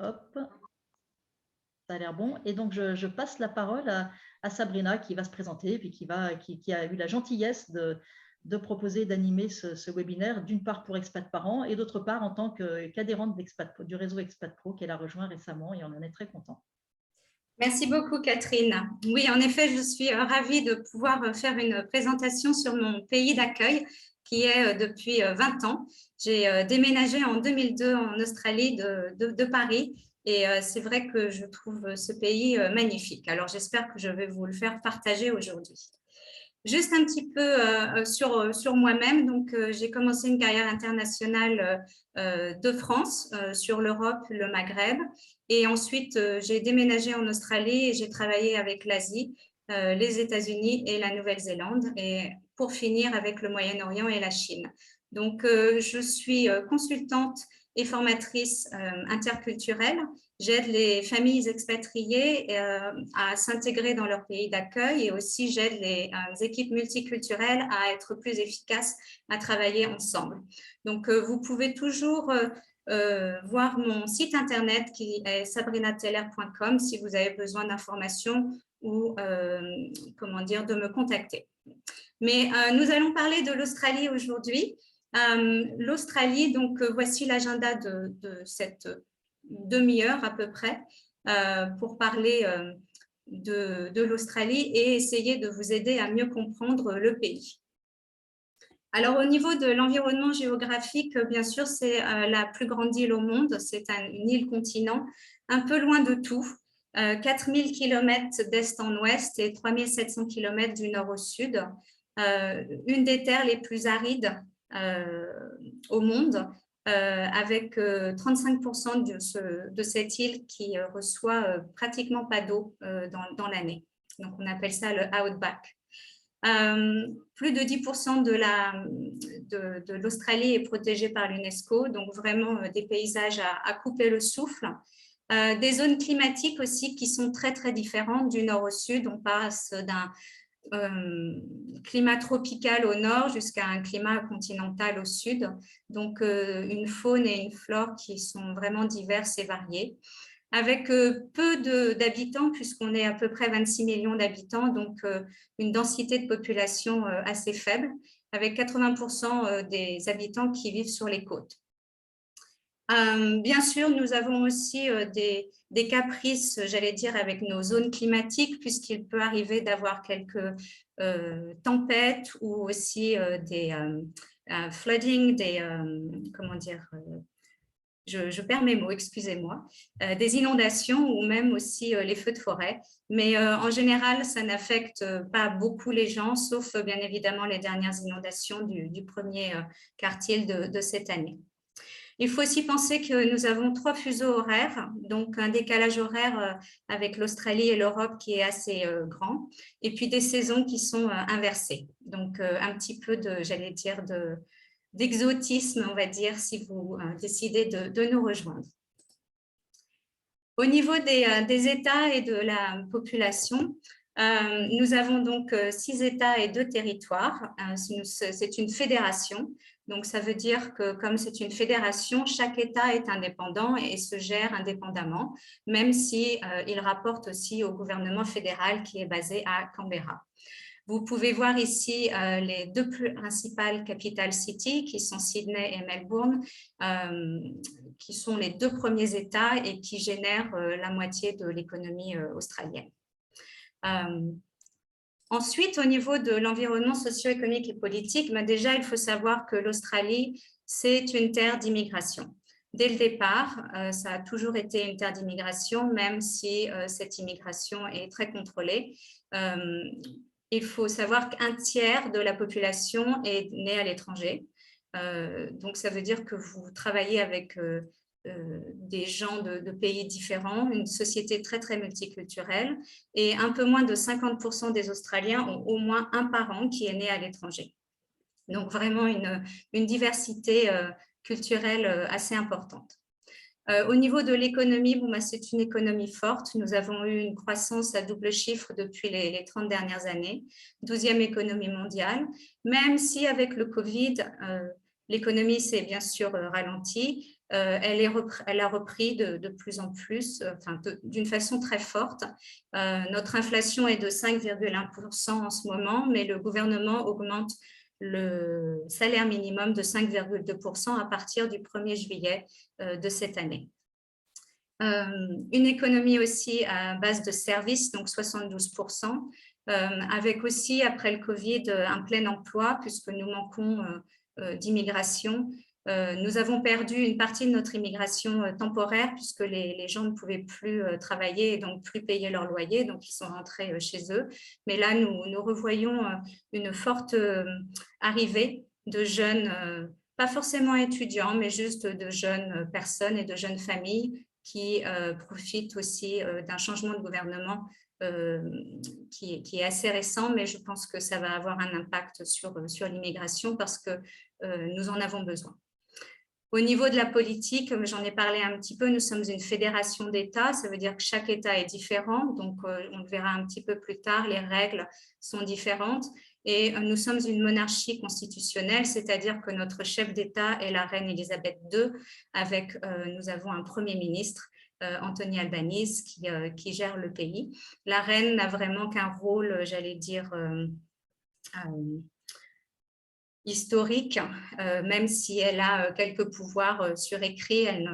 Hop, ça a l'air bon. Et donc, je passe la parole à Sabrina qui va se présenter, puis qui a eu la gentillesse de proposer d'animer ce webinaire, d'une part pour Expat Parents et d'autre part en tant qu'adhérente du réseau Expat Pro qu'elle a rejoint récemment et on en est très content. Merci beaucoup, Catherine. Oui, en effet, je suis ravie de pouvoir faire une présentation sur mon pays d'accueil qui est depuis 20 ans. J'ai déménagé en 2002 en Australie de Paris et c'est vrai que je trouve ce pays magnifique. Alors, j'espère que je vais vous le faire partager aujourd'hui. Juste un petit peu sur moi-même. Donc, j'ai commencé une carrière internationale de France sur l'Europe, le Maghreb. Et ensuite, j'ai déménagé en Australie et j'ai travaillé avec l'Asie, les États-Unis et la Nouvelle-Zélande. Et pour finir, avec le Moyen-Orient et la Chine. Donc, je suis consultante et formatrice interculturelle. J'aide les familles expatriées à s'intégrer dans leur pays d'accueil et aussi j'aide les équipes multiculturelles à être plus efficaces, à travailler ensemble. Donc, vous pouvez toujours voir mon site internet qui est sabrinateller.com si vous avez besoin d'informations ou comment dire, de me contacter. Mais nous allons parler de l'Australie aujourd'hui. L'Australie, donc voici l'agenda de cette demi-heure à peu près pour parler de l'Australie et essayer de vous aider à mieux comprendre le pays. Alors, au niveau de l'environnement géographique, bien sûr, c'est la plus grande île au monde. C'est une île-continent un peu loin de tout. 4000 km d'est en ouest et 3700 km du nord au sud. Une des terres les plus arides au monde, avec 35% de cette île qui reçoit pratiquement pas d'eau dans l'année. Donc, on appelle ça le outback. Plus de 10% de l'Australie est protégée par l'UNESCO, donc vraiment des paysages à couper le souffle. Des zones climatiques aussi qui sont très, très différentes du nord au sud. On passe d'un climat tropical au nord jusqu'à un climat continental au sud. Donc, une faune et une flore qui sont vraiment diverses et variées. Avec peu d'habitants, puisqu'on est à peu près 26 millions d'habitants, donc une densité de population assez faible, avec 80% des habitants qui vivent sur les côtes. Bien sûr, nous avons aussi des caprices, j'allais dire, avec nos zones climatiques, puisqu'il peut arriver d'avoir quelques tempêtes ou aussi des flooding, comment dire, je perds mes mots, excusez-moi, des inondations ou même aussi les feux de forêt. Mais en général, ça n'affecte pas beaucoup les gens, sauf bien évidemment les dernières inondations du premier quartier de cette année. Il faut aussi penser que nous avons 3 fuseaux horaires, donc un décalage horaire avec l'Australie et l'Europe qui est assez grand, et puis des saisons qui sont inversées. Donc, un petit peu j'allais dire, d'exotisme, on va dire, si vous décidez de nous rejoindre. Au niveau des États et de la population, nous avons donc 6 États et 2 territoires. C'est une fédération. Donc, ça veut dire que comme c'est une fédération, chaque État est indépendant et se gère indépendamment, même si il rapporte aussi au gouvernement fédéral qui est basé à Canberra. Vous pouvez voir ici les 2 plus principales capital cities qui sont Sydney et Melbourne, qui sont les 2 premiers États et qui génèrent la moitié de l'économie australienne. Ensuite, au niveau de l'environnement socio-économique et politique, déjà, il faut savoir que l'Australie, c'est une terre d'immigration. Dès le départ, ça a toujours été une terre d'immigration, même si cette immigration est très contrôlée. Il faut savoir qu'un tiers de la population est née à l'étranger. Donc, ça veut dire que vous travaillez avec des gens de pays différents, une société très, très multiculturelle, et un peu moins de 50% des Australiens ont au moins un parent qui est né à l'étranger. Donc, vraiment une diversité culturelle assez importante. Au niveau de l'économie, c'est une économie forte. Nous avons eu une croissance à double chiffre depuis les 30 dernières années, 12e économie mondiale, même si avec le Covid, l'économie s'est bien sûr ralentie. elle a repris de plus en plus, d'une façon très forte. Notre inflation est de 5,1% en ce moment, mais le gouvernement augmente le salaire minimum de 5,2% à partir du 1er juillet de cette année. Une économie aussi à base de services, donc 72%, avec aussi, après le Covid, un plein emploi, puisque nous manquons d'immigration. Nous avons perdu une partie de notre immigration temporaire, puisque les gens ne pouvaient plus travailler et donc plus payer leur loyer, donc ils sont rentrés chez eux. Mais là, nous revoyons une forte arrivée de jeunes, pas forcément étudiants, mais juste de jeunes personnes et de jeunes familles qui profitent aussi d'un changement de gouvernement qui est assez récent, mais je pense que ça va avoir un impact sur l'immigration parce que nous en avons besoin. Au niveau de la politique, j'en ai parlé un petit peu, nous sommes une fédération d'États, ça veut dire que chaque État est différent, donc on le verra un petit peu plus tard, les règles sont différentes. Et nous sommes une monarchie constitutionnelle, c'est-à-dire que notre chef d'État est la reine Elisabeth II, avec, nous avons un Premier ministre, Anthony Albanese, qui gère le pays. La reine n'a vraiment qu'un rôle, j'allais dire, historique, même si elle a quelques pouvoirs sur écrit, elle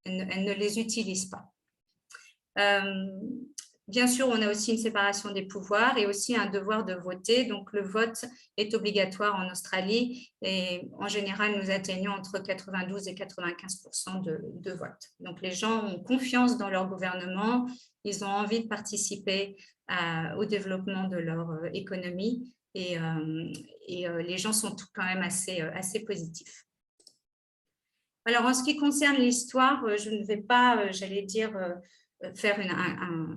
ne les utilise pas. Bien sûr, on a aussi une séparation des pouvoirs et aussi un devoir de voter. Donc, le vote est obligatoire en Australie et en général, nous atteignons entre 92 et 95% de vote. Donc, les gens ont confiance dans leur gouvernement, ils ont envie de participer au développement de leur économie et les gens sont quand même assez positifs. Alors, en ce qui concerne l'histoire, je ne vais pas, j'allais dire, faire un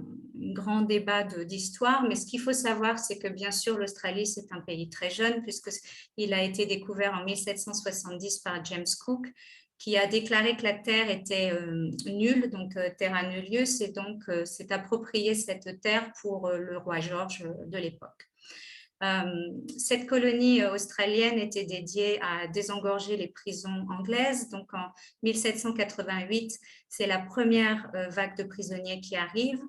grand débat d'histoire, mais ce qu'il faut savoir, c'est que bien sûr, l'Australie, c'est un pays très jeune, puisqu'il a été découvert en 1770 par James Cook, qui a déclaré que la Terre était nulle, donc terra nullius, et donc s'est approprié cette terre pour le roi George de l'époque. Cette colonie australienne était dédiée à désengorger les prisons anglaises. Donc, en 1788, c'est la première vague de prisonniers qui arrive.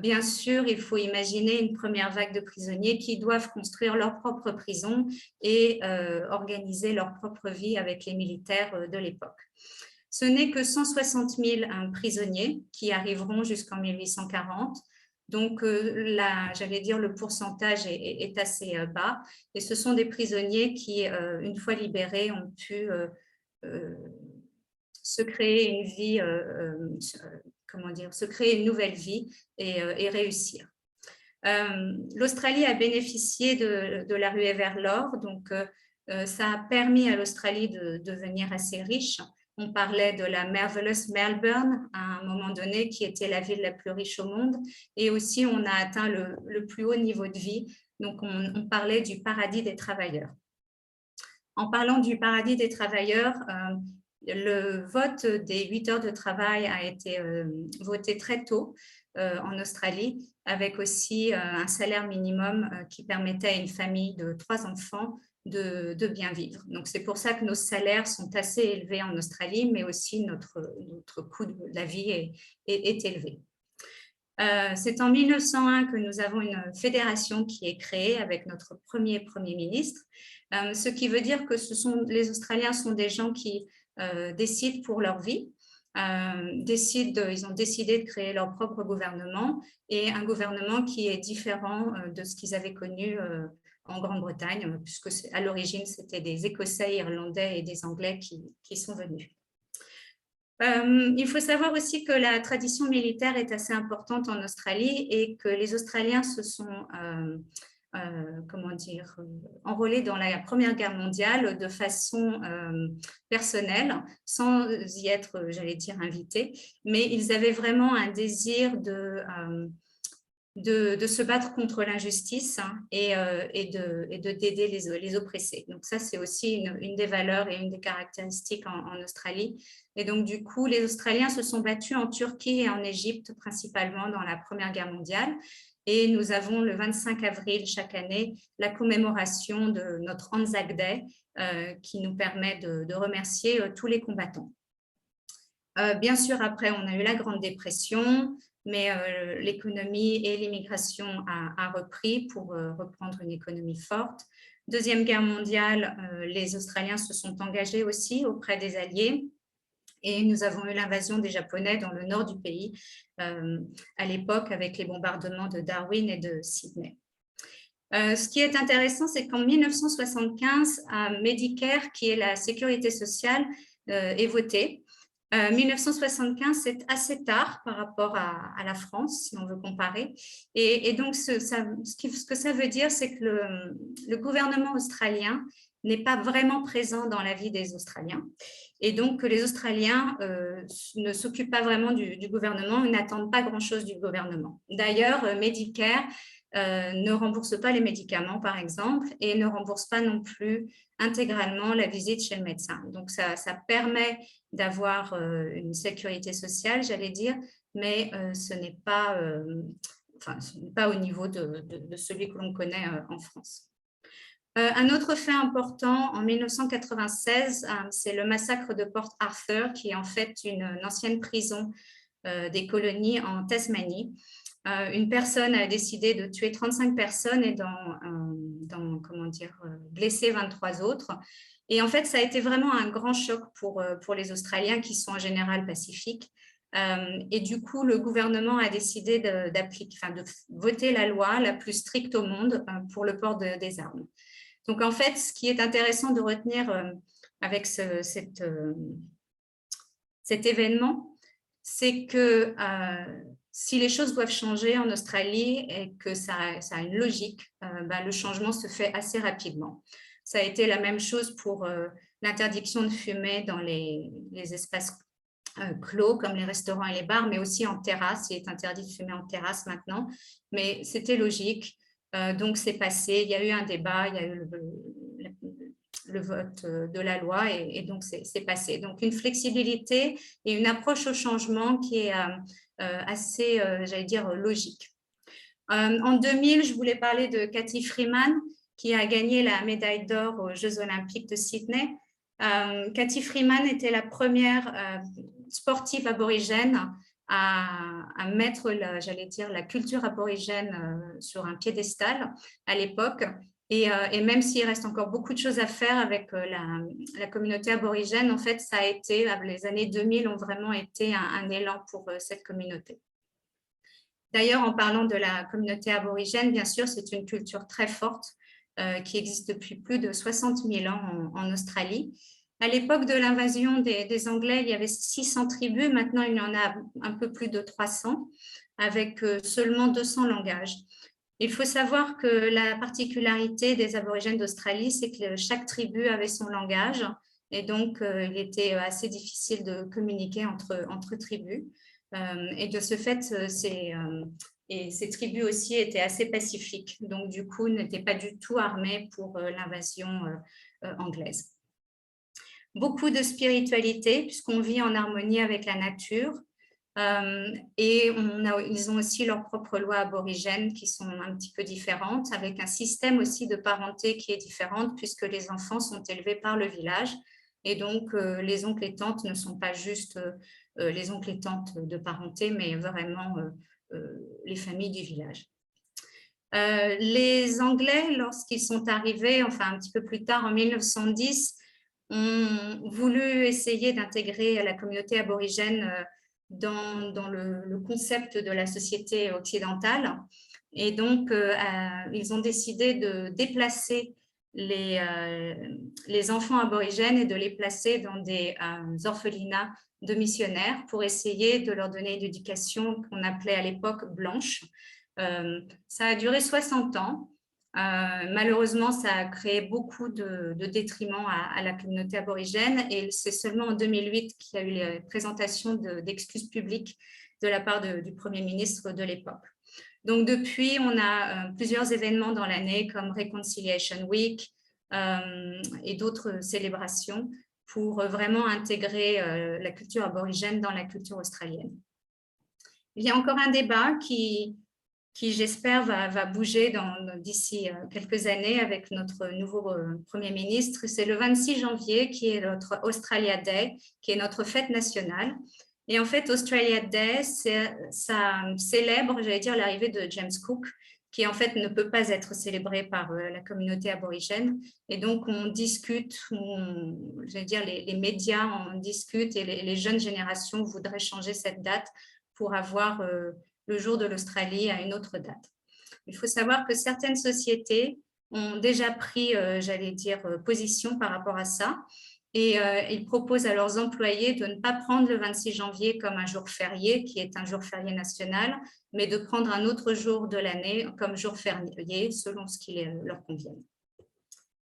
Bien sûr, il faut imaginer une première vague de prisonniers qui doivent construire leur propre prison et organiser leur propre vie avec les militaires de l'époque. Ce n'est que 160 000 prisonniers qui arriveront jusqu'en 1840. Donc, j'allais dire, le pourcentage est assez bas. Et ce sont des prisonniers qui, une fois libérés, ont pu se créer une vie, se créer une nouvelle vie et réussir. L'Australie a bénéficié de la ruée vers l'or. Donc, ça a permis à l'Australie de devenir assez riche. On parlait de la Marvelous Melbourne à un moment donné, qui était la ville la plus riche au monde. Et aussi, on a atteint le plus haut niveau de vie. Donc, on parlait du paradis des travailleurs. En parlant du paradis des travailleurs, le vote des 8 heures de travail a été voté très tôt en Australie, avec aussi un salaire minimum qui permettait à une famille de 3 enfants de bien vivre. Donc, c'est pour ça que nos salaires sont assez élevés en Australie, mais aussi notre coût de la vie est élevé. C'est en 1901 que nous avons une fédération qui est créée avec notre Premier ministre, ce qui veut dire que les Australiens sont des gens qui décident pour leur vie, ils ont décidé de créer leur propre gouvernement et un gouvernement qui est différent de ce qu'ils avaient connu en Grande-Bretagne, puisque à l'origine, c'était des Écossais, Irlandais et des Anglais qui sont venus. Il faut savoir aussi que la tradition militaire est assez importante en Australie et que les Australiens se sont enrôlés dans la Première Guerre mondiale de façon personnelle, sans y être, j'allais dire, invités, mais ils avaient vraiment un désir de se battre contre l'injustice et d'aider les oppressés. Donc ça, c'est aussi une des valeurs et une des caractéristiques en Australie. Et donc, du coup, les Australiens se sont battus en Turquie et en Égypte, principalement dans la Première Guerre mondiale. Et nous avons le 25 avril chaque année la commémoration de notre Anzac Day qui nous permet de remercier tous les combattants. Bien sûr, après, on a eu la Grande Dépression, mais l'économie et l'immigration a repris pour reprendre une économie forte. Deuxième Guerre mondiale, les Australiens se sont engagés aussi auprès des Alliés. Et nous avons eu l'invasion des Japonais dans le nord du pays à l'époque avec les bombardements de Darwin et de Sydney. Ce qui est intéressant, c'est qu'en 1975, Medicare, qui est la sécurité sociale, est voté. 1975, c'est assez tard par rapport à la France, si on veut comparer. Et donc, ce que ça veut dire, c'est que le gouvernement australien n'est pas vraiment présent dans la vie des Australiens. Et donc, les Australiens ne s'occupent pas vraiment du gouvernement, ils n'attendent pas grand-chose du gouvernement. D'ailleurs, Medicare ne rembourse pas les médicaments, par exemple, et ne rembourse pas non plus intégralement la visite chez le médecin. Donc, ça permet d'avoir une sécurité sociale, j'allais dire, mais ce n'est pas, pas au niveau de celui que l'on connaît en France. Un autre fait important, en 1996, c'est le massacre de Port Arthur, qui est en fait une ancienne prison des colonies en Tasmanie. Une personne a décidé de tuer 35 personnes et blesser 23 autres. Et en fait, ça a été vraiment un grand choc pour les Australiens qui sont en général pacifiques. Et du coup, le gouvernement a décidé de voter la loi la plus stricte au monde pour le port des armes. Donc, en fait, ce qui est intéressant de retenir avec cet événement, c'est que si les choses doivent changer en Australie et que ça a une logique, le changement se fait assez rapidement. Ça a été la même chose pour l'interdiction de fumer dans les espaces clos comme les restaurants et les bars, mais aussi en terrasse. Il est interdit de fumer en terrasse maintenant, mais c'était logique. Donc, c'est passé. Il y a eu un débat, il y a eu le vote de la loi et donc c'est passé. Donc, une flexibilité et une approche au changement qui est assez, j'allais dire, logique. En 2000, je voulais parler de Cathy Freeman, qui a gagné la médaille d'or aux Jeux Olympiques de Sydney. Cathy Freeman était la première sportive aborigène à mettre, j'allais dire, la culture aborigène sur un piédestal à l'époque. Et même s'il reste encore beaucoup de choses à faire avec la communauté aborigène, en fait, ça a été, les années 2000 ont vraiment été un élan pour cette communauté. D'ailleurs, en parlant de la communauté aborigène, bien sûr, c'est une culture très forte qui existe depuis plus de 60 000 ans en Australie. À l'époque de l'invasion des Anglais, il y avait 600 tribus. Maintenant, il y en a un peu plus de 300, avec seulement 200 langages. Il faut savoir que la particularité des aborigènes d'Australie, c'est que chaque tribu avait son langage. Et donc, il était assez difficile de communiquer entre tribus. Et de ce fait, ces tribus aussi étaient assez pacifiques. Donc, du coup, n'étaient pas du tout armées pour l'invasion anglaise. Beaucoup de spiritualité, puisqu'on vit en harmonie avec la nature. Et ils ont aussi leurs propres lois aborigènes qui sont un petit peu différentes, avec un système aussi de parenté qui est différent, puisque les enfants sont élevés par le village. Et donc, les oncles et tantes ne sont pas juste les oncles et tantes de parenté, mais vraiment les familles du village. Les Anglais, lorsqu'ils sont arrivés, enfin un petit peu plus tard, en 1910, ont voulu essayer d'intégrer la communauté aborigène dans le concept de la société occidentale. Et donc, ils ont décidé de déplacer les enfants aborigènes et de les placer dans des orphelinats de missionnaires pour essayer de leur donner une éducation qu'on appelait à l'époque blanche. Ça a duré 60 ans. Malheureusement, ça a créé beaucoup de détriment à la communauté aborigène et c'est seulement en 2008 qu'il y a eu les présentations d'excuses publiques de la part du Premier ministre de l'époque. Donc, depuis, on a plusieurs événements dans l'année comme Reconciliation Week et d'autres célébrations pour vraiment intégrer la culture aborigène dans la culture australienne. Il y a encore un débat qui qui j'espère va bouger d'ici quelques années avec notre nouveau Premier ministre. C'est le 26 janvier qui est notre Australia Day, qui est notre fête nationale. Et en fait, Australia Day, ça célèbre, j'allais dire, l'arrivée de James Cook, qui en fait ne peut pas être célébré par la communauté aborigène. Et donc, on discute, j'allais dire, les médias en discutent et les jeunes générations voudraient changer cette date pour avoir le jour de l'Australie à une autre date. Il faut savoir que certaines sociétés ont déjà pris, j'allais dire, position par rapport à ça. Et ils proposent à leurs employés de ne pas prendre le 26 janvier comme un jour férié, qui est un jour férié national, mais de prendre un autre jour de l'année comme jour férié, selon ce qui leur convienne.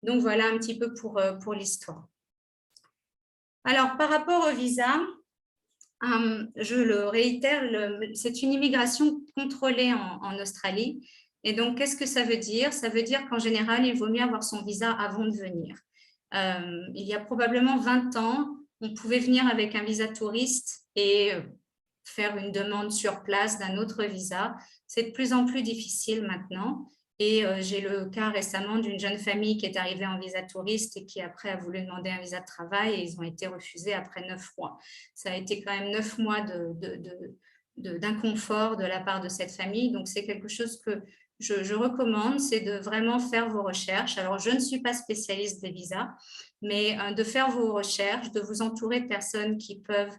Donc, voilà un petit peu pour l'histoire. Alors, par rapport au visa, je le réitère, c'est une immigration contrôlée en Australie. Et donc, qu'est-ce que ça veut dire? Ça veut dire qu'en général, il vaut mieux avoir son visa avant de venir. Il y a probablement 20 ans, on pouvait venir avec un visa touriste et faire une demande sur place d'un autre visa. C'est de plus en plus difficile maintenant. Et j'ai le cas récemment d'une jeune famille qui est arrivée en visa touriste et qui après a voulu demander un visa de travail et ils ont été refusés après 9 mois. Ça a été quand même 9 mois d'inconfort de la part de cette famille. Donc, c'est quelque chose que je recommande, c'est de vraiment faire vos recherches. Alors, je ne suis pas spécialiste des visas, mais de faire vos recherches, de vous entourer de personnes qui peuvent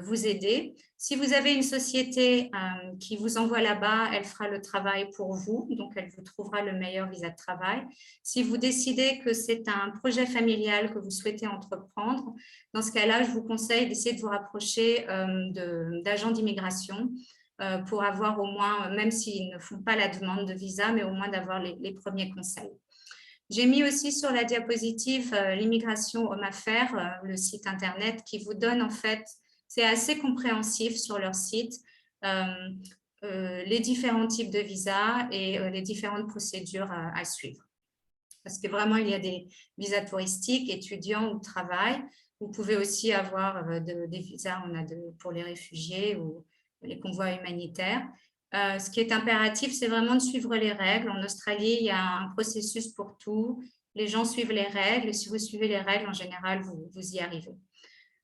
vous aider. Si vous avez une société qui vous envoie là-bas, elle fera le travail pour vous, donc elle vous trouvera le meilleur visa de travail. Si vous décidez que c'est un projet familial que vous souhaitez entreprendre, dans ce cas-là, je vous conseille d'essayer de vous rapprocher d'agents d'immigration pour avoir au moins, même s'ils ne font pas la demande de visa, mais au moins d'avoir les premiers conseils. J'ai mis aussi sur la diapositive l'immigration homme affaires, le site internet qui vous donne en fait, c'est assez compréhensif sur leur site, les différents types de visas et les différentes procédures à suivre. Parce que vraiment, il y a des visas touristiques, étudiants ou de travail. Vous pouvez aussi avoir des visas pour les réfugiés ou les convois humanitaires. Ce qui est impératif, c'est vraiment de suivre les règles. En Australie, il y a un processus pour tout. Les gens suivent les règles. Et si vous suivez les règles, en général, vous y arrivez.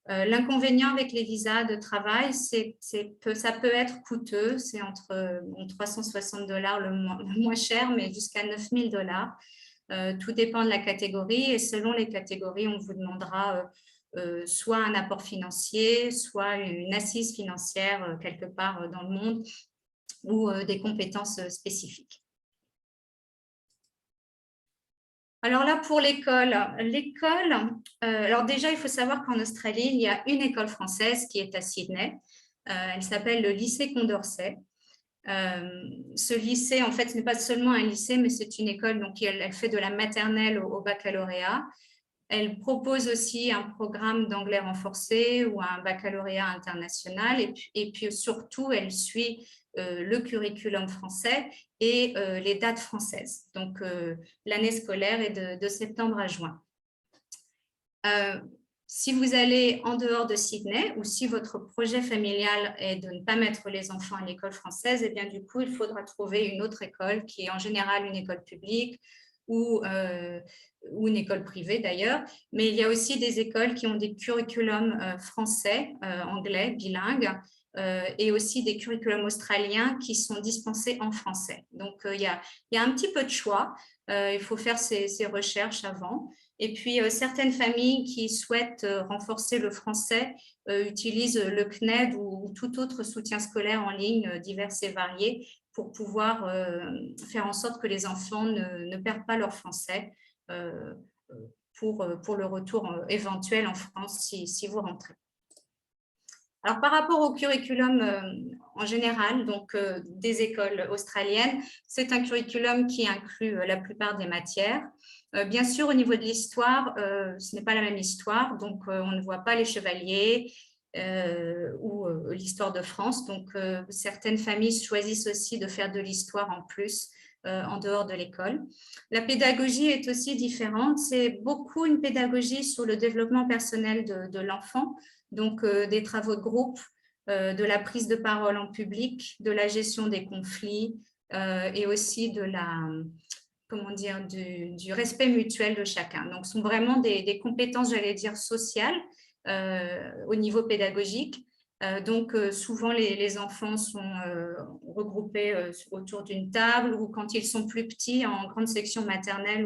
L'inconvénient avec les visas de travail, ça peut être coûteux. C'est entre $360 le moins cher, mais jusqu'à $9 000. Tout dépend de la catégorie. Et selon les catégories, on vous demandera soit un apport financier, soit une assise financière quelque part dans le monde, ou des compétences spécifiques. Alors là, pour l'école, alors déjà, il faut savoir qu'en Australie, il y a une école française qui est à Sydney. Elle s'appelle le lycée Condorcet. Ce lycée, en fait, ce n'est pas seulement un lycée, mais c'est une école, donc elle fait de la maternelle au baccalauréat. Elle propose aussi un programme d'anglais renforcé ou un baccalauréat international. Et puis surtout, elle suit le curriculum français et les dates françaises. Donc, l'année scolaire est de septembre à juin. Si vous allez en dehors de Sydney ou si votre projet familial est de ne pas mettre les enfants à l'école française, et bien du coup, il faudra trouver une autre école qui est en général une école publique ou une école privée d'ailleurs. Mais il y a aussi des écoles qui ont des curriculums français, anglais, bilingues, et aussi des curriculums australiens qui sont dispensés en français. Donc, il y a un petit peu de choix. Il faut faire ces recherches avant. Et puis, certaines familles qui souhaitent renforcer le français utilisent le CNED ou tout autre soutien scolaire en ligne divers et variés pour pouvoir faire en sorte que les enfants ne perdent pas leur français pour le retour éventuel en France si vous rentrez. Alors, par rapport au curriculum en général, donc des écoles australiennes, c'est un curriculum qui inclut la plupart des matières. Bien sûr, au niveau de l'histoire, ce n'est pas la même histoire, donc on ne voit pas les chevaliers ou l'histoire de France. Donc, certaines familles choisissent aussi de faire de l'histoire en plus en dehors de l'école. La pédagogie est aussi différente. C'est beaucoup une pédagogie sur le développement personnel de l'enfant, donc des travaux de groupe, de la prise de parole en public, de la gestion des conflits, et aussi de comment dire, du respect mutuel de chacun. Donc, ce sont vraiment des compétences, j'allais dire, sociales au niveau pédagogique. Donc, souvent, les enfants sont regroupés autour d'une table, ou quand ils sont plus petits, en grande section maternelle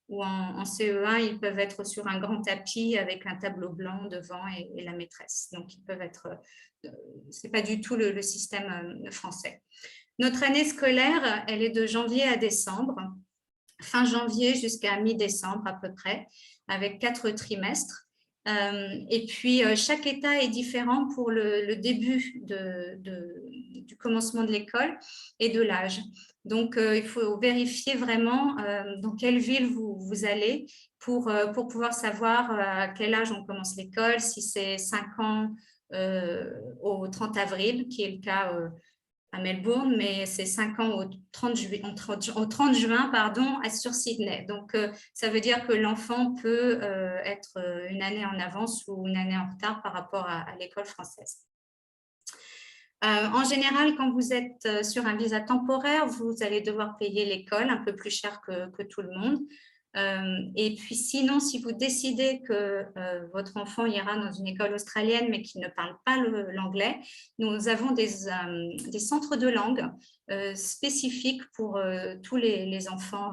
ou en CE1, ils peuvent être sur un grand tapis avec un tableau blanc devant et la maîtresse. Donc, ils peuvent être… c'est pas du tout le système français. Notre année scolaire, elle est de janvier à décembre, fin janvier jusqu'à mi-décembre à peu près, avec 4 trimestres. Et puis, chaque État est différent pour le début du commencement de l'école et de l'âge. Donc, il faut vérifier vraiment dans quelle ville vous allez pour pouvoir savoir à quel âge on commence l'école, si c'est 5 ans au 30 avril, qui est le cas à Melbourne, mais c'est 5 ans au 30 juin pardon, sur Sydney. Donc, ça veut dire que l'enfant peut être une année en avance ou une année en retard par rapport à l'école française. En général, quand vous êtes sur un visa temporaire, vous allez devoir payer l'école un peu plus cher que tout le monde. Et puis sinon, si vous décidez que votre enfant ira dans une école australienne mais qui ne parle pas l'anglais, nous avons des centres de langue spécifiques pour tous les enfants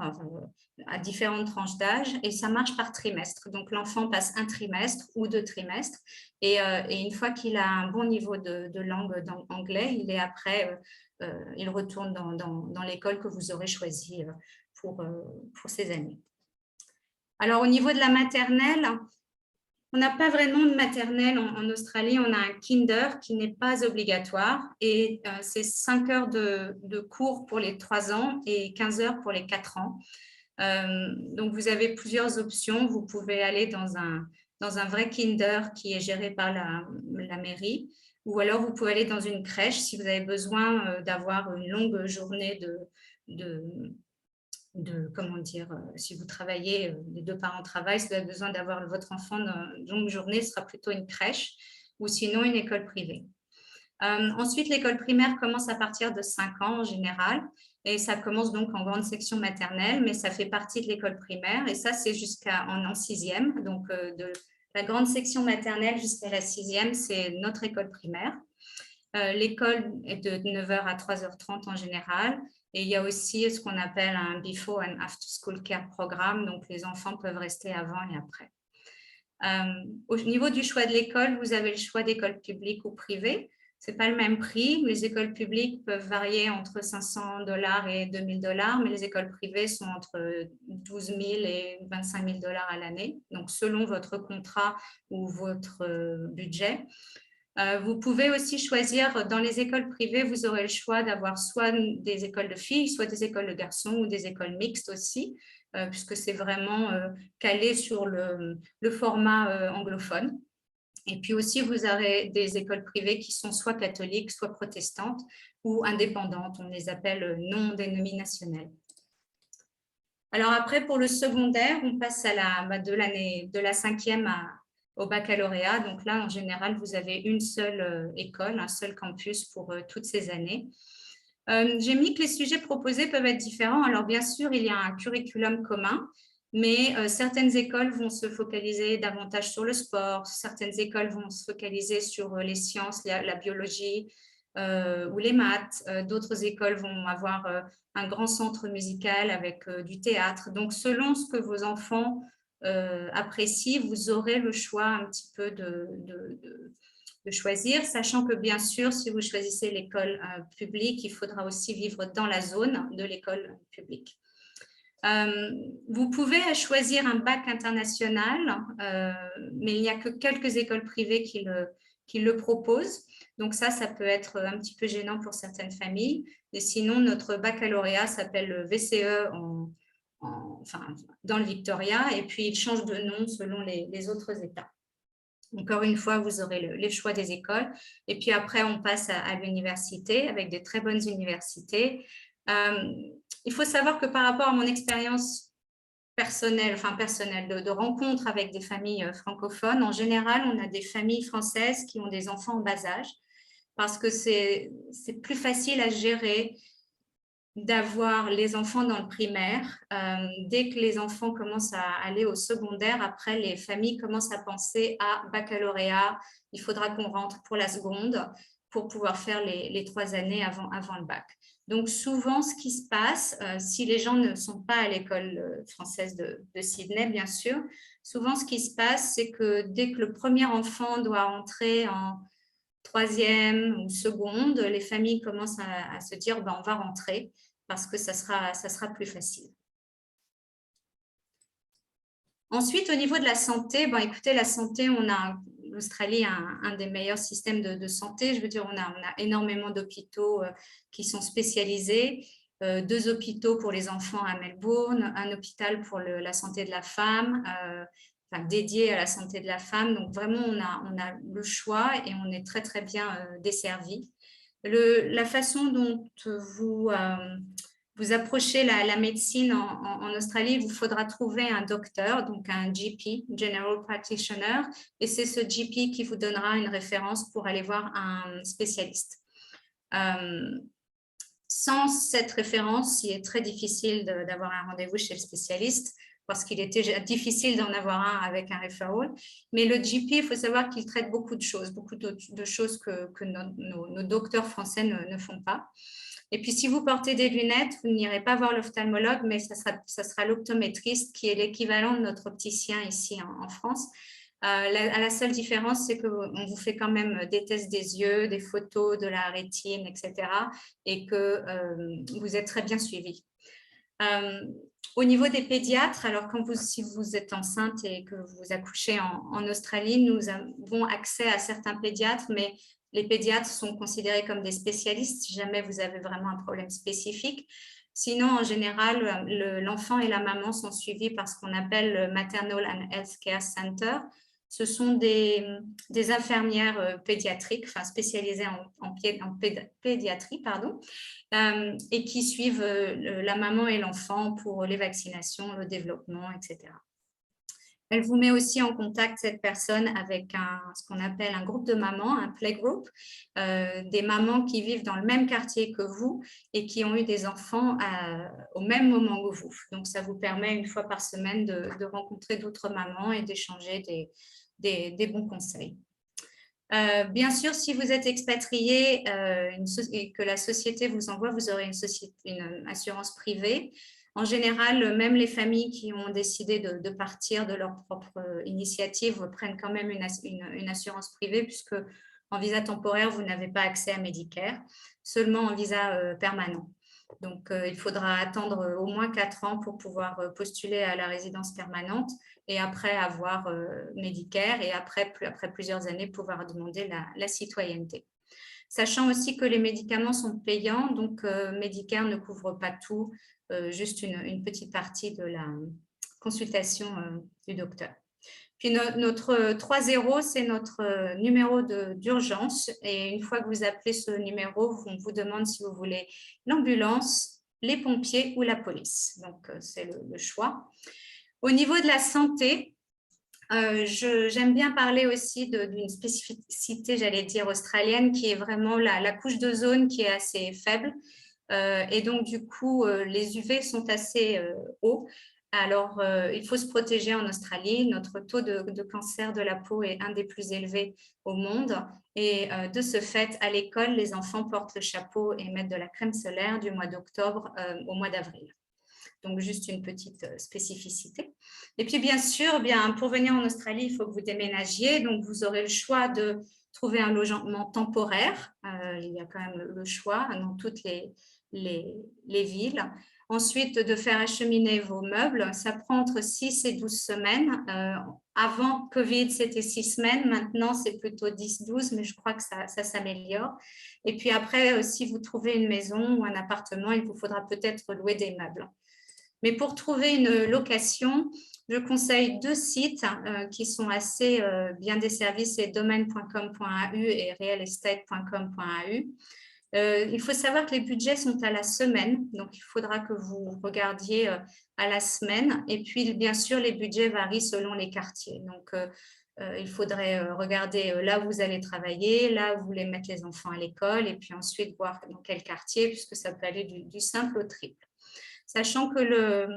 à différentes tranches d'âge, et ça marche par trimestre. Donc l'enfant passe un trimestre ou 2 trimestres, et une fois qu'il a un bon niveau de langue anglais, il retourne dans l'école que vous aurez choisie pour ces années. Alors, au niveau de la maternelle, on n'a pas vraiment de maternelle en Australie. On a un kinder qui n'est pas obligatoire, et c'est 5 heures de cours pour les 3 ans et 15 heures pour les 4 ans. Donc, vous avez plusieurs options. Vous pouvez aller dans un vrai kinder qui est géré par la mairie, ou alors vous pouvez aller dans une crèche si vous avez besoin d'avoir une longue journée comment dire, si vous travaillez, les 2 parents travaillent, si vous avez besoin d'avoir votre enfant dans une longue journée, ce sera plutôt une crèche, ou sinon une école privée. Ensuite, l'école primaire commence à partir de 5 ans en général, et ça commence donc en grande section maternelle, mais ça fait partie de l'école primaire, et ça c'est en 6e, donc de la grande section maternelle jusqu'à la 6e, c'est notre école primaire. L'école est de 9h à 3h30 en général. Et il y a aussi ce qu'on appelle un Before and After School Care Programme, donc les enfants peuvent rester avant et après. Au niveau du choix de l'école, vous avez le choix d'école publique ou privée. Ce n'est pas le même prix. Les écoles publiques peuvent varier entre $500 et $2000, mais les écoles privées sont entre 12 000 et 25 000 à l'année, donc selon votre contrat ou votre budget. Vous pouvez aussi choisir, dans les écoles privées, vous aurez le choix d'avoir soit des écoles de filles, soit des écoles de garçons, ou des écoles mixtes aussi, puisque c'est vraiment calé sur le format anglophone. Et puis aussi, vous aurez des écoles privées qui sont soit catholiques, soit protestantes, ou indépendantes, on les appelle non dénominationnelles. Alors après, pour le secondaire, on passe de la 5e au baccalauréat. Donc là, en général, vous avez une seule école, un seul campus pour toutes ces années. J'ai mis que les sujets proposés peuvent être différents. Alors bien sûr, il y a un curriculum commun, mais certaines écoles vont se focaliser davantage sur le sport, certaines écoles vont se focaliser sur les sciences, la biologie ou les maths. D'autres écoles vont avoir un grand centre musical avec du théâtre. Donc, selon ce que vos enfants apprécient, vous aurez le choix un petit peu de choisir, sachant que bien sûr, si vous choisissez l'école publique, il faudra aussi vivre dans la zone de l'école publique. Vous pouvez choisir un bac international, mais il n'y a que quelques écoles privées qui le proposent. Donc ça peut être un petit peu gênant pour certaines familles. Et sinon, notre baccalauréat s'appelle le VCE dans le Victoria, et puis il change de nom selon les autres États. Encore une fois, vous aurez les choix des écoles. Et puis après, on passe à l'université avec des très bonnes universités. Il faut savoir que par rapport à mon expérience personnelle de rencontre avec des familles francophones, en général, on a des familles françaises qui ont des enfants en bas âge parce que c'est plus facile à gérer d'avoir les enfants dans le primaire. Dès que les enfants commencent à aller au secondaire, après, les familles commencent à penser à baccalauréat. Il faudra qu'on rentre pour la seconde pour pouvoir faire les 3 années avant le bac. Donc, souvent, ce qui se passe, si les gens ne sont pas à l'école française de Sydney, bien sûr, souvent, ce qui se passe, c'est que dès que le premier enfant doit entrer en 3e ou seconde, les familles commencent à se dire on va rentrer parce que ça sera plus facile. Ensuite, au niveau de la santé, écoutez, la santé, l'Australie a un des meilleurs systèmes de santé. Je veux dire, on a énormément d'hôpitaux qui sont spécialisés, 2 hôpitaux pour les enfants à Melbourne, un hôpital pour la santé de la femme, dédié à la santé de la femme. Donc, vraiment, on a le choix et on est très, très bien desservi. La façon dont vous approchez la médecine en Australie, il vous faudra trouver un docteur, donc un GP, General Practitioner, et c'est ce GP qui vous donnera une référence pour aller voir un spécialiste. Sans cette référence, il est très difficile d'avoir un rendez-vous chez le spécialiste parce qu'il est déjà difficile d'en avoir un avec un referral. Mais le GP, il faut savoir qu'il traite beaucoup de choses que nos docteurs français ne font pas. Et puis, si vous portez des lunettes, vous n'irez pas voir l'ophtalmologue, mais ça sera l'optométriste qui est l'équivalent de notre opticien ici en France. La seule différence, c'est qu'on vous fait quand même des tests des yeux, des photos de la rétine, etc. et que vous êtes très bien suivi. Au niveau des pédiatres, alors si vous êtes enceinte et que vous accouchez en Australie, nous avons accès à certains pédiatres, mais les pédiatres sont considérés comme des spécialistes si jamais vous avez vraiment un problème spécifique. Sinon, en général, l'enfant et la maman sont suivis par ce qu'on appelle le Maternal and Healthcare Center. Ce sont des infirmières pédiatriques, spécialisées en pédiatrie, et qui suivent la maman et l'enfant pour les vaccinations, le développement, etc. Elle vous met aussi en contact, cette personne, avec ce qu'on appelle un groupe de mamans, un playgroup, des mamans qui vivent dans le même quartier que vous et qui ont eu des enfants au même moment que vous. Donc, ça vous permet une fois par semaine de rencontrer d'autres mamans et d'échanger des bons conseils. Bien sûr, si vous êtes expatrié et que la société vous envoie, vous aurez une assurance privée. En général, même les familles qui ont décidé de partir de leur propre initiative prennent quand même une assurance privée, puisque en visa temporaire, vous n'avez pas accès à Medicare, seulement en visa permanent. Donc, il faudra attendre au moins 4 ans pour pouvoir postuler à la résidence permanente et après avoir Medicare et après plusieurs années pouvoir demander la citoyenneté. Sachant aussi que les médicaments sont payants, donc Medicare ne couvre pas tout, juste une petite partie de la consultation du docteur. Puis notre 30, c'est notre numéro d'urgence. Et une fois que vous appelez ce numéro, on vous demande si vous voulez l'ambulance, les pompiers ou la police. Donc, c'est le choix. Au niveau de la santé, j'aime bien parler aussi d'une spécificité, j'allais dire, australienne, qui est vraiment la couche d'ozone qui est assez faible. Et donc, du coup, les UV sont assez hauts. Alors, il faut se protéger en Australie. Notre taux de cancer de la peau est un des plus élevés au monde. Et de ce fait, à l'école, les enfants portent le chapeau et mettent de la crème solaire du mois d'octobre au mois d'avril. Donc, juste une petite spécificité. Et puis, bien sûr, pour venir en Australie, il faut que vous déménagiez. Donc, vous aurez le choix de trouver un logement temporaire. Il y a quand même le choix dans toutes les villes. Ensuite, de faire acheminer vos meubles. Ça prend entre 6 et 12 semaines. Avant Covid, c'était 6 semaines. Maintenant, c'est plutôt 10-12, mais je crois que ça s'améliore. Et puis après, si vous trouvez une maison ou un appartement, il vous faudra peut-être louer des meubles. Mais pour trouver une location, je conseille 2 sites qui sont assez bien desservis, c'est domain.com.au et realestate.com.au. Il faut savoir que les budgets sont à la semaine, donc il faudra que vous regardiez à la semaine. Et puis, bien sûr, les budgets varient selon les quartiers. Donc, il faudrait regarder là où vous allez travailler, là où vous voulez mettre les enfants à l'école, et puis ensuite voir dans quel quartier, puisque ça peut aller du simple au triple. Sachant que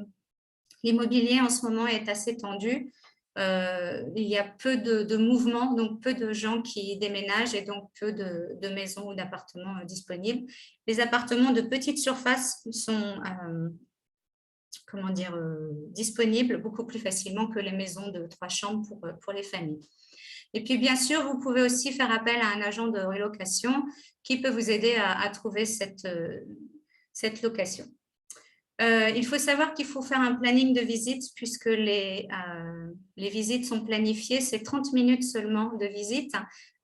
l'immobilier en ce moment est assez tendu, il y a peu de mouvements, donc peu de gens qui déménagent et donc peu de maisons ou d'appartements disponibles. Les appartements de petite surface sont disponibles beaucoup plus facilement que les maisons de 3 chambres pour les familles. Et puis, bien sûr, vous pouvez aussi faire appel à un agent de relocation qui peut vous aider à trouver cette location. Il faut savoir qu'il faut faire un planning de visite puisque les visites sont planifiées. C'est 30 minutes seulement de visite,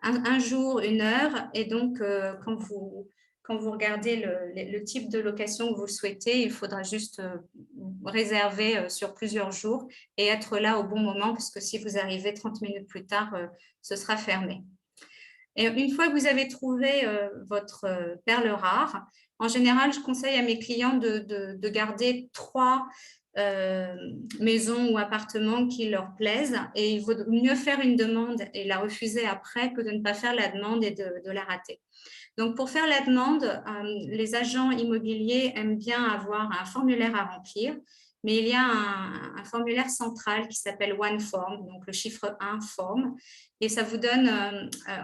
un jour, 1 heure. Et donc, quand vous regardez le type de location que vous souhaitez, il faudra juste réserver sur plusieurs jours et être là au bon moment parce que si vous arrivez 30 minutes plus tard, ce sera fermé. Et une fois que vous avez trouvé votre perle rare, en général, je conseille à mes clients de garder 3 maisons ou appartements qui leur plaisent. Et il vaut mieux faire une demande et la refuser après que de ne pas faire la demande et de la rater. Donc, pour faire la demande, les agents immobiliers aiment bien avoir un formulaire à remplir, mais il y a un formulaire central qui s'appelle OneForm, donc le chiffre 1 form, et ça vous donne,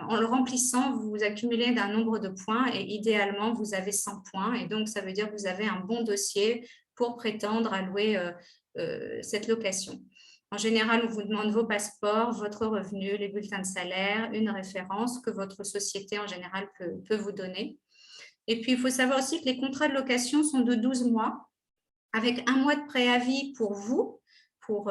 en le remplissant, vous accumulez d'un nombre de points et idéalement, vous avez 100 points et donc ça veut dire que vous avez un bon dossier pour prétendre à louer cette location. En général, on vous demande vos passeports, votre revenu, les bulletins de salaire, une référence que votre société en général peut vous donner. Et puis, il faut savoir aussi que les contrats de location sont de 12 mois avec 1 mois de préavis pour vous, pour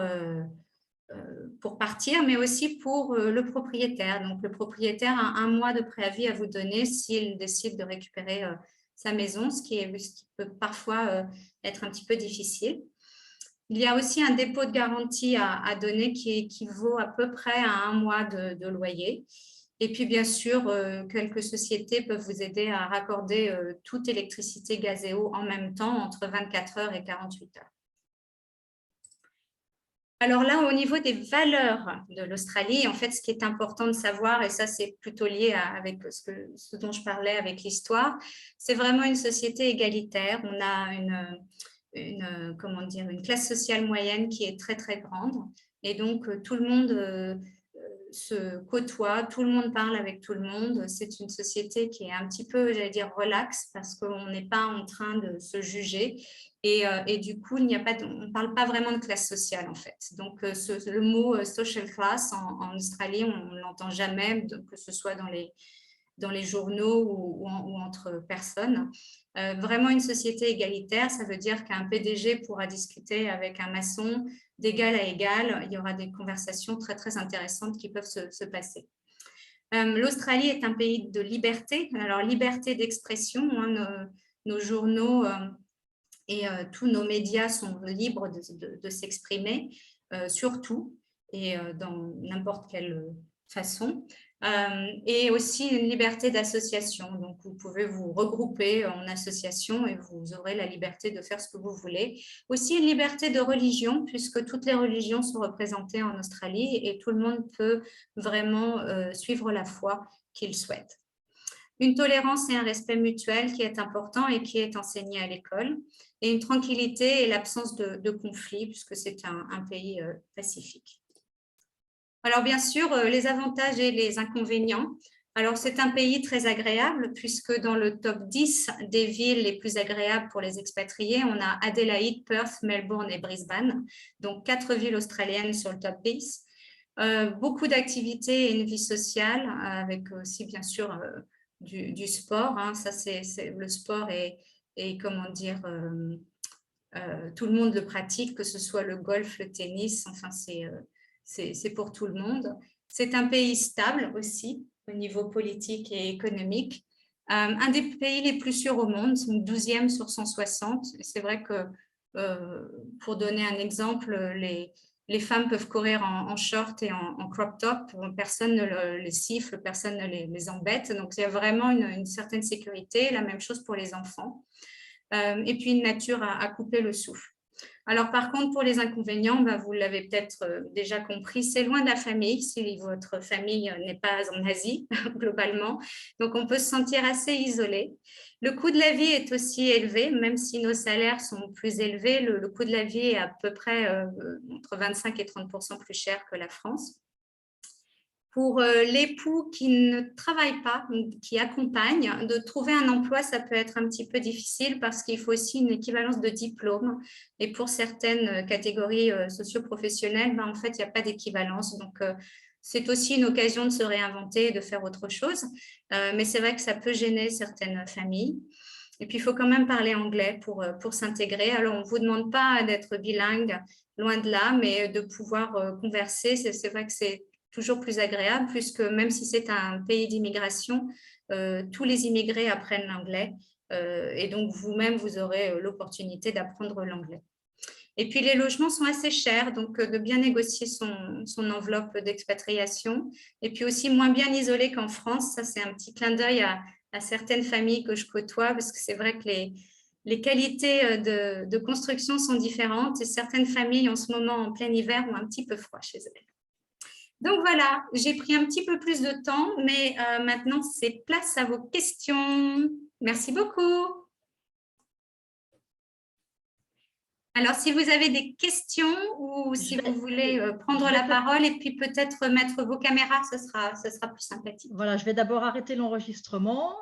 partir, mais aussi pour le propriétaire. Donc, le propriétaire a 1 mois de préavis à vous donner s'il décide de récupérer sa maison, ce qui peut parfois être un petit peu difficile. Il y a aussi un dépôt de garantie à donner qui équivaut à peu près à 1 mois de loyer. Et puis, bien sûr, quelques sociétés peuvent vous aider à raccorder toute électricité, gaz et eau en même temps entre 24 heures et 48 heures. Alors là, au niveau des valeurs de l'Australie, en fait, ce qui est important de savoir, et ça, c'est plutôt lié avec ce dont je parlais avec l'histoire, c'est vraiment une société égalitaire. On a une classe sociale moyenne qui est très, très grande. Et donc, tout le monde se côtoie, tout le monde parle avec tout le monde. C'est une société qui est un petit peu, j'allais dire, relax parce qu'on n'est pas en train de se juger. Et du coup, on ne parle pas vraiment de classe sociale, en fait. Donc, le mot social class en Australie, on ne l'entend jamais, que ce soit dans les journaux ou entre personnes. Vraiment une société égalitaire, ça veut dire qu'un PDG pourra discuter avec un maçon d'égal à égal. Il y aura des conversations très, très intéressantes qui peuvent se passer. L'Australie est un pays de liberté. Alors, liberté d'expression, nos journaux et tous nos médias sont libres de s'exprimer, surtout, et dans n'importe quelle façon. Et aussi une liberté d'association. Donc, vous pouvez vous regrouper en association et vous aurez la liberté de faire ce que vous voulez. Aussi une liberté de religion, puisque toutes les religions sont représentées en Australie et tout le monde peut vraiment suivre la foi qu'il souhaite. Une tolérance et un respect mutuel qui est important et qui est enseigné à l'école. Et une tranquillité et l'absence de conflits, puisque c'est un pays pacifique. Alors, bien sûr, les avantages et les inconvénients. Alors, c'est un pays très agréable puisque dans le top 10 des villes les plus agréables pour les expatriés, on a Adélaïde, Perth, Melbourne et Brisbane, donc 4 villes australiennes sur le top 10. Beaucoup d'activités et une vie sociale avec aussi, bien sûr, du sport. Hein. Ça, le sport et comment dire, tout le monde le pratique, que ce soit le golf, le tennis, enfin, c'est pour tout le monde. C'est un pays stable aussi au niveau politique et économique. Un des pays les plus sûrs au monde, c'est 12e sur 160. C'est vrai que, pour donner un exemple, les femmes peuvent courir en short et en crop top. Personne ne les siffle, personne ne les embête. Donc, il y a vraiment une certaine sécurité. La même chose pour les enfants. Et puis, une nature à couper le souffle. Alors, par contre, pour les inconvénients, vous l'avez peut-être déjà compris, c'est loin de la famille, si votre famille n'est pas en Asie, globalement. Donc, on peut se sentir assez isolé. Le coût de la vie est aussi élevé, même si nos salaires sont plus élevés, le coût de la vie est à peu près entre 25 et 30% plus cher que la France. Pour l'époux qui ne travaille pas, qui accompagne, de trouver un emploi, ça peut être un petit peu difficile parce qu'il faut aussi une équivalence de diplôme. Et pour certaines catégories socio-professionnelles, en fait, il n'y a pas d'équivalence. Donc, c'est aussi une occasion de se réinventer et de faire autre chose. Mais c'est vrai que ça peut gêner certaines familles. Et puis, il faut quand même parler anglais pour s'intégrer. Alors, on ne vous demande pas d'être bilingue, loin de là, mais de pouvoir converser. C'est vrai que c'est toujours plus agréable, puisque même si c'est un pays d'immigration, tous les immigrés apprennent l'anglais. Et donc, vous-même, vous aurez l'opportunité d'apprendre l'anglais. Et puis, les logements sont assez chers, donc de bien négocier son enveloppe d'expatriation. Et puis aussi, moins bien isolé qu'en France. Ça, c'est un petit clin d'œil à certaines familles que je côtoie, parce que c'est vrai que les qualités de construction sont différentes. Et certaines familles, en ce moment, en plein hiver, ont un petit peu froid chez elles. Donc voilà, j'ai pris un petit peu plus de temps, mais maintenant, c'est place à vos questions. Merci beaucoup. Alors, si vous avez des questions ou si vous voulez prendre la parole et puis peut-être mettre vos caméras, ce sera plus sympathique. Voilà, je vais d'abord arrêter l'enregistrement.